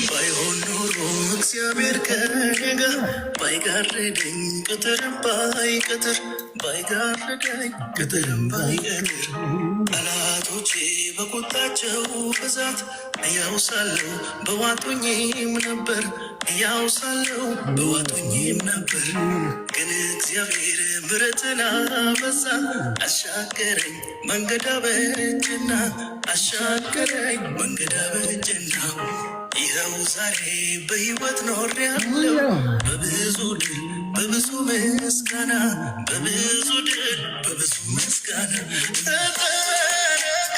ባይሆን ኖሮ እግዚአብሔር ከእኔ ጋር ባይጋርደኝ ቅጥርም ባይቀጥር ባይጋርደኝ ቅጥርም ባይቀጥር ጠላቶቼ በቁጣቸው ብዛት እያውሳለሁ በዋጡኝም ነበር እያውሳለሁ በዋጡኝም ነበር ግን እግዚአብሔር ምሕረትን አበዛ አሻገረኝ መንገድ አበጀና አሻገረኝ መንገድ አበጀና ይኸው ዛሬ በሕይወት ኖሬአለሁ በብዙ ድል በብዙ ምስጋና በብዙ ድል በብዙ ምስጋና ተጠነቀቀልኝ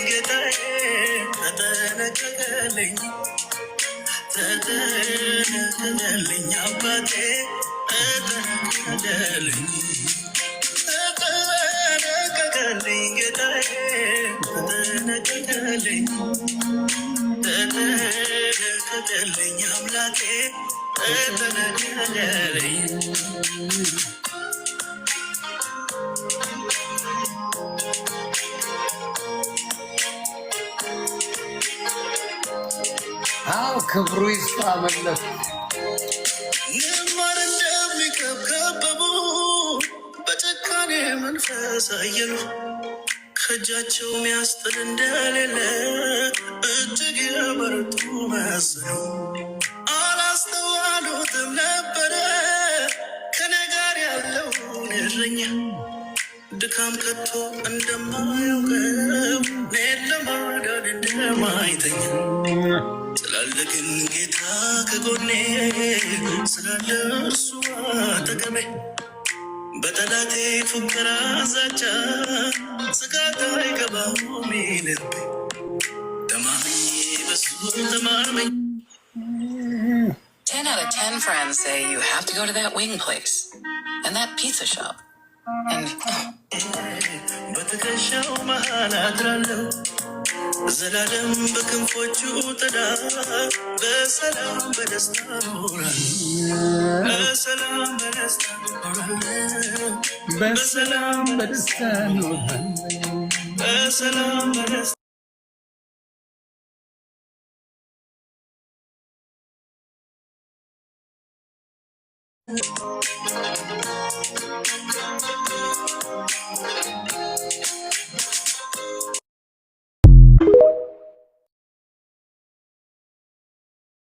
ጌታዬ ተጠነቀቀልኝ ተጠነቀቀልኝ አባቴ ተጠነቀቀልኝ ተጠነቀቀልኝ ጌታዬ ተጠነቀቀልኝ ተጠነቀቀልኝ አምላኬ ተጠነቀቀልኝ ክብሩ ይስፋ መለስ ንማር እንደሚከበቡ በጨካኔ መንፈስ አየሉ ከእጃቸው ሚያስጥል እንደሌለ እጅግ የበረቱ መሰሉ አላስተዋሉትም ነበረ ከኔ ጋር ያለውን እረኛ ድካም ከቶ እንደማያውቀው እኔን ለማዳን እንደማይተኛ ስላለ ግን ጌታ ከጎኔ ስላለ እርሱ አጠገቤ በጠላቴ ፉከራ ዛቻ ስጋት አይገባውም ልቤ ተማመኝ በሱ ተማመኝ 10 out of 10 friends say you have to go to that wing place and that pizza shop and በትከሻው መሃል አድራለሁ ዘላለም በክንፎቹ ጥላ በሰላም በደስታ ኖራለሁ በሰላም በደስታ ኖራለሁ በሰላም በደስታ ኖራለሁ በሰላም በደስታ